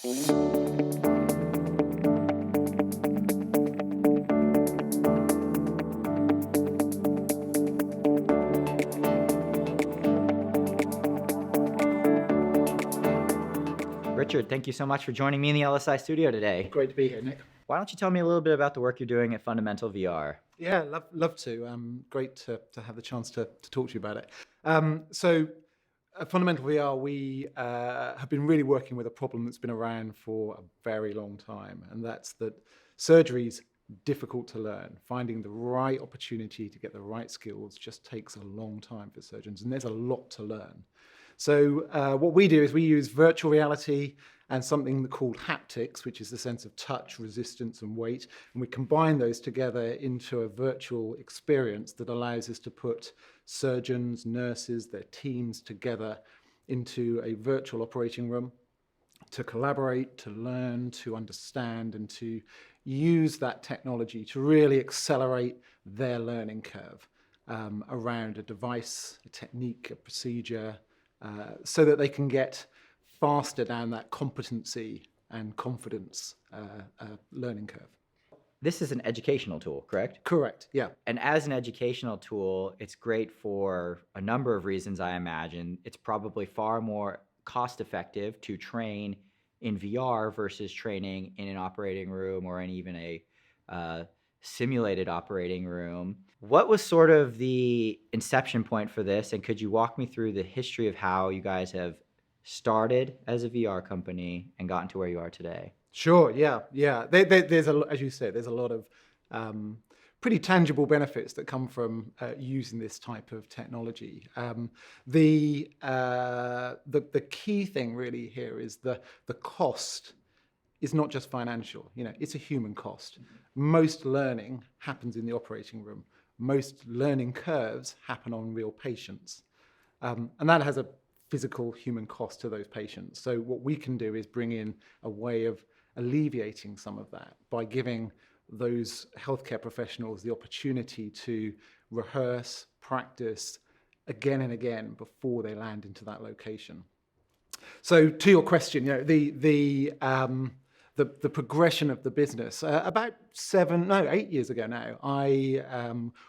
Richard, thank you so much for joining me in the LSI studio today. Great to be here, Nick. Why don't you tell me a little bit about the work you're doing at FundamentalVR? Yeah, love to. Great to have the chance to talk to you about it. So at FundamentalVR, we have been really working with a problem that's been around for a very long time, and that's that surgery's difficult to learn. Finding the right opportunity to get the right skills just takes a long time for surgeons, and there's a lot to learn. So what we do is we use virtual reality and something called haptics, which is the sense of touch, resistance, and weight. And we combine those together into a virtual experience that allows us to put surgeons, nurses, their teams together into a virtual operating room to collaborate, to learn, to understand, and to use that technology to really accelerate their learning curve around a device, a technique, a procedure, so that they can get faster down that competency and confidence learning curve. This is an educational tool, correct? Correct, yeah. And as an educational tool, it's great for a number of reasons, I imagine. It's probably far more cost-effective to train in VR versus training in an operating room or in even a simulated operating room. What was sort of the inception point for this, and could you walk me through the history of how you guys have started as a VR company and gotten to where you are today? Sure, yeah. There's as you said, there's a lot of pretty tangible benefits that come from using this type of technology. The key thing really here is the cost is not just financial. It's a human cost. Most learning happens in the operating room. Most learning curves happen on real patients. And that has a physical human cost to those patients. So what we can do is bring in a way of alleviating some of that by giving those healthcare professionals the opportunity to rehearse, practice again and again before they land into that location. So to your question, the progression of the business. About 8 years ago now, I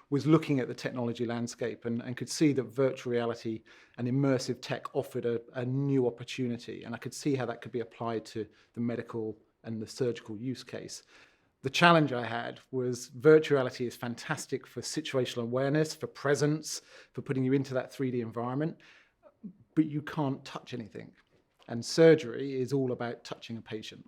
was looking at the technology landscape and could see that virtual reality and immersive tech offered a new opportunity, and I could see how that could be applied to the medical and the surgical use case. The challenge I had was virtual reality is fantastic for situational awareness, for presence, for putting you into that 3D environment, but you can't touch anything. And surgery is all about touching a patient.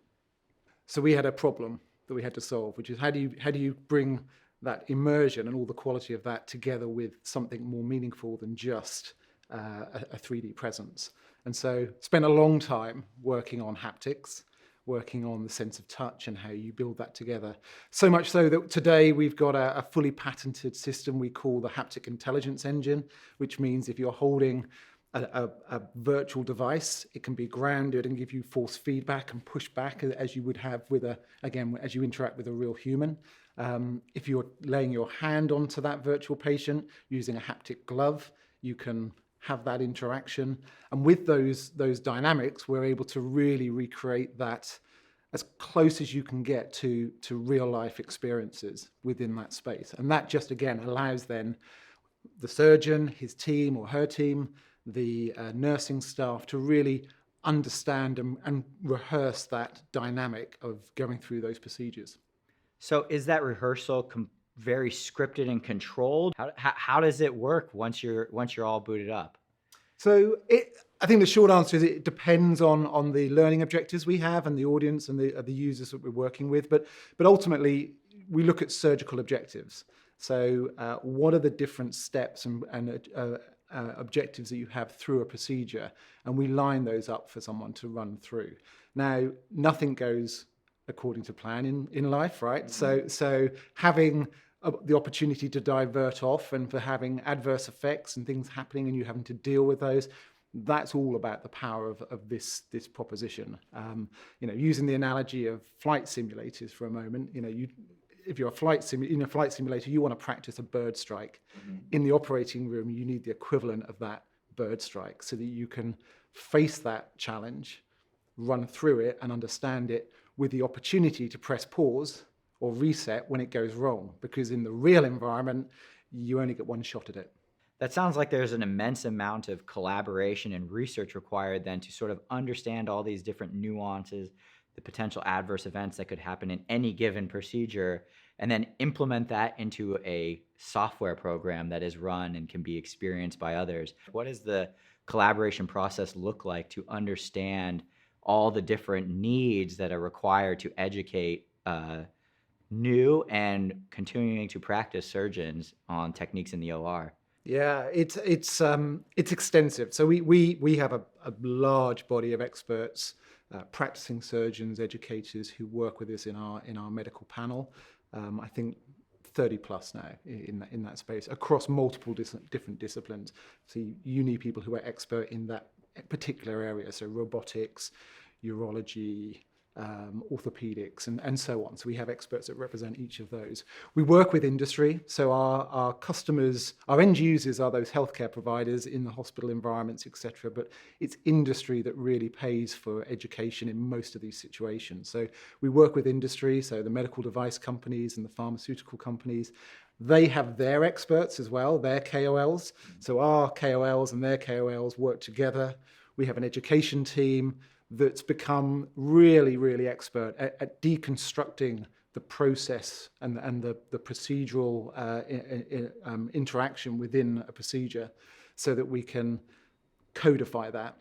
So we had a problem that we had to solve, which is how do you bring that immersion and all the quality of that together with something more meaningful than just a 3D presence. And so spent a long time working on haptics, working on the sense of touch and how you build that together. So much so that today we've got a fully patented system we call the Haptic Intelligence Engine, which means if you're holding a virtual device, it can be grounded and give you force feedback and pushback as you would have with as you interact with a real human. If you're laying your hand onto that virtual patient using a haptic glove, you can have that interaction. And with those dynamics, we're able to really recreate that as close as you can get to real life experiences within that space. And that just, again, allows then the surgeon, his team or her team, the nursing staff to really understand and rehearse that dynamic of going through those procedures. So is that rehearsal very scripted and controlled? How does it work once you're all booted up? So I think the short answer is it depends on the learning objectives we have and the audience and the users that we're working with. But ultimately, we look at surgical objectives. So what are the different steps and objectives that you have through a procedure, and we line those up for someone to run through. Now, nothing goes according to plan in life, right? Mm-hmm. So having the opportunity to divert off and for having adverse effects and things happening and you having to deal with those, that's all about the power of this proposition. Using the analogy of flight simulators for a moment, if you're in a flight simulator, you want to practice a bird strike. Mm-hmm. In the operating room, you need the equivalent of that bird strike so that you can face that challenge, run through it and understand it, with the opportunity to press pause or reset when it goes wrong, because in the real environment, you only get one shot at it. That sounds like there's an immense amount of collaboration and research required then to sort of understand all these different nuances, the potential adverse events that could happen in any given procedure, and then implement that into a software program that is run and can be experienced by others. What does the collaboration process look like to understand all the different needs that are required to educate new and continuing to practice surgeons on techniques in the OR? Yeah, it's extensive. So we have a large body of experts, practicing surgeons, educators who work with us in our medical panel. I think 30 plus now in that space across multiple different disciplines. So you need people who are expert in that particular area. So robotics, urology, orthopedics, and so on. So we have experts that represent each of those. We work with industry. So our customers, our end users are those healthcare providers in the hospital environments, etc. But it's industry that really pays for education in most of these situations. So we work with industry, so the medical device companies and the pharmaceutical companies. They have their experts as well, their KOLs. So our KOLs and their KOLs work together. We have an education team that's become really, really expert at deconstructing the process and the procedural interaction within a procedure, so that we can codify that,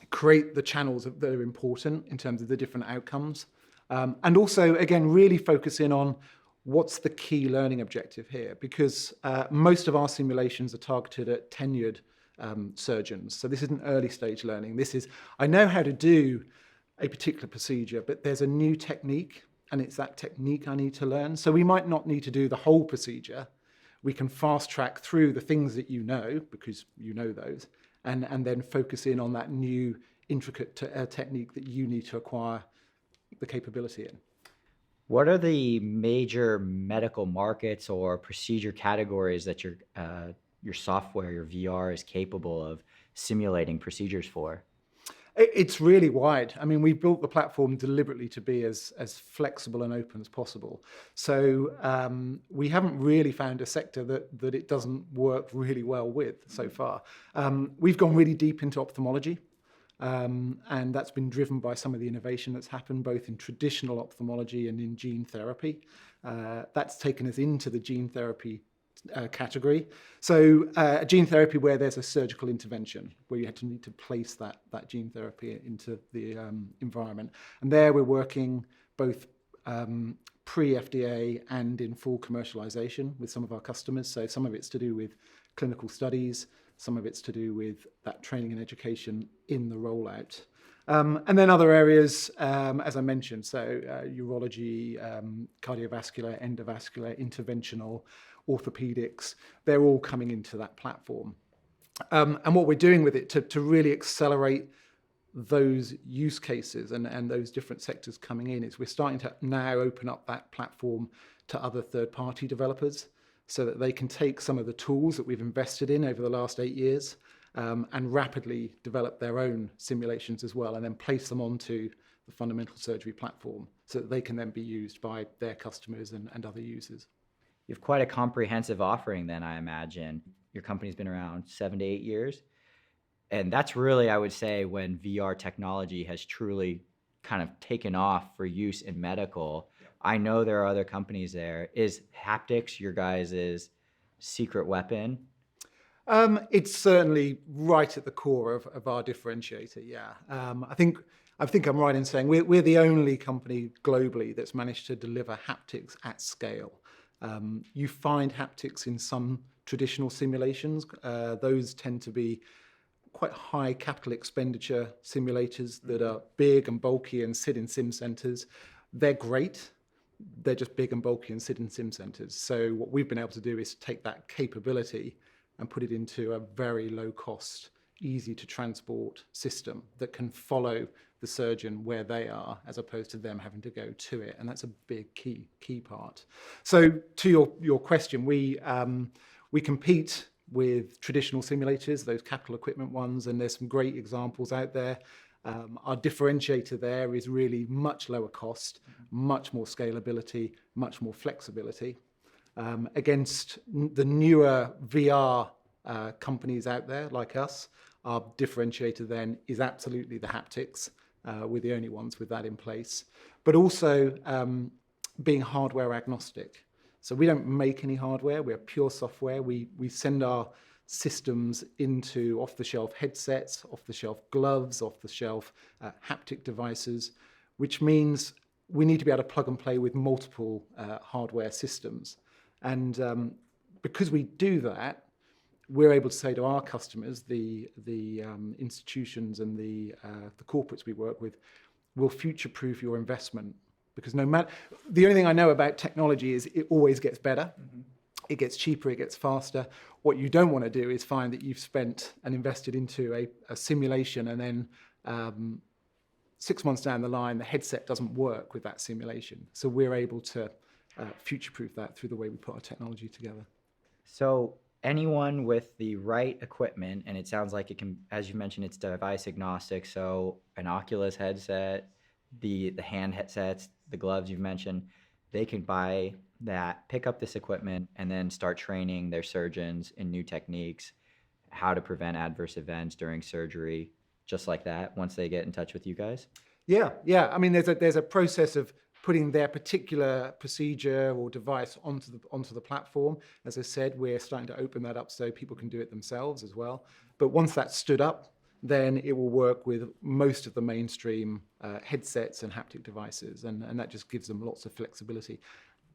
create the channels that are important in terms of the different outcomes, and also, again, really focus in on what's the key learning objective here, because most of our simulations are targeted at tenured surgeons. So this isn't early stage learning. This is, I know how to do a particular procedure, but there's a new technique, and it's that technique I need to learn. So we might not need to do the whole procedure. We can fast track through the things that you know, because you know those, and then focus in on that new intricate technique that you need to acquire the capability in. What are the major medical markets or procedure categories that your software, your VR, is capable of simulating procedures for? It's really wide. I mean, we built the platform deliberately to be as flexible and open as possible. So we haven't really found a sector that it doesn't work really well with so far. We've gone really deep into ophthalmology. And that's been driven by some of the innovation that's happened both in traditional ophthalmology and in gene therapy. That's taken us into the gene therapy category. So gene therapy where there's a surgical intervention, where you need to place that gene therapy into the environment. And there we're working both pre-FDA and in full commercialization with some of our customers. So some of it's to do with clinical studies, some of it's to do with that training and education in the rollout. And then other areas, as I mentioned, so urology, cardiovascular, endovascular, interventional, orthopedics, they're all coming into that platform. And what we're doing with it to really accelerate those use cases and those different sectors coming in is we're starting to now open up that platform to other third-party developers so that they can take some of the tools that we've invested in over the last 8 years and rapidly develop their own simulations as well, and then place them onto the fundamental surgery platform so that they can then be used by their customers and other users. You have quite a comprehensive offering then, I imagine. Your company's been around 7 to 8 years. And that's really, I would say, when VR technology has truly kind of taken off for use in medical. I know there are other companies there. Is haptics your guys' secret weapon? It's certainly right at the core of our differentiator, yeah. I think I'm right in saying we're the only company globally that's managed to deliver haptics at scale. You find haptics in some traditional simulations. Those tend to be quite high capital expenditure simulators that are big and bulky and sit in sim centers. They're great. They're just big and bulky and sit in sim centers. So what we've been able to do is take that capability and put it into a very low cost, easy to transport system that can follow the surgeon where they are, as opposed to them having to go to it. And that's a big key part. So to your question, we compete with traditional simulators, those capital equipment ones, and there's some great examples out there. Our differentiator there is really much lower cost, much more scalability, much more flexibility. Against the newer VR companies out there like us, our differentiator then is absolutely the haptics. We're the only ones with that in place. But also being hardware agnostic. So we don't make any hardware, we're pure software. We send our systems into off-the-shelf headsets, off-the-shelf gloves, off-the-shelf haptic devices, which means we need to be able to plug and play with multiple hardware systems. And because we do that, we're able to say to our customers, the institutions and the corporates we work with, we'll future-proof your investment. Because no matter, the only thing I know about technology is it always gets better. Mm-hmm. It gets cheaper, it gets faster. What you don't want to do is find that you've spent and invested into a simulation, and then 6 months down the line, the headset doesn't work with that simulation. So we're able to future-proof that through the way we put our technology together. So anyone with the right equipment, and it sounds like it can, as you mentioned, it's device agnostic. So an Oculus headset, the hand headsets, the gloves you've mentioned, they can buy that, pick up this equipment, and then start training their surgeons in new techniques, how to prevent adverse events during surgery, just like that, once they get in touch with you guys? Yeah. I mean, there's a process of putting their particular procedure or device onto the platform. As I said, we're starting to open that up so people can do it themselves as well. But once that's stood up, then it will work with most of the mainstream headsets and haptic devices, and that just gives them lots of flexibility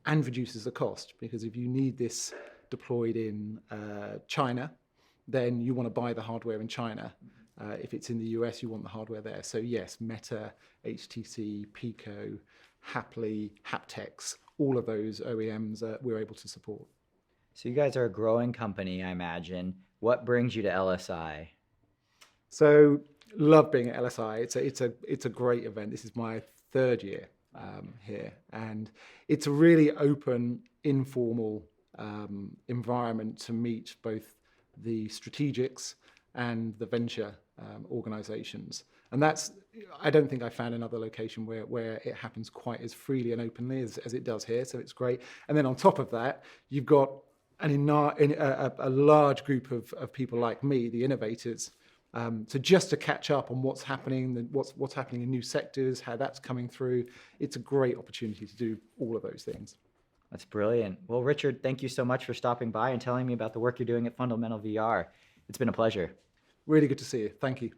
and reduces the cost, because if you need this deployed in China, then you want to buy the hardware in China. If it's in the US, you want the hardware there. So yes, Meta, HTC, Pico, Happily, Haptex, all of those OEMs we're able to support. So you guys are a growing company, I imagine. What brings you to LSI? So love being at LSI. It's a great event. This is my third year here, and it's a really open, informal environment to meet both the strategics and the venture organizations. And I don't think I found another location where it happens quite as freely and openly as it does here. So it's great. And then on top of that, you've got a large group of people like me, the innovators. So just to catch up on what's happening, what's happening in new sectors, how that's coming through, it's a great opportunity to do all of those things. That's brilliant. Well, Richard, thank you so much for stopping by and telling me about the work you're doing at FundamentalVR. It's been a pleasure. Really good to see you. Thank you.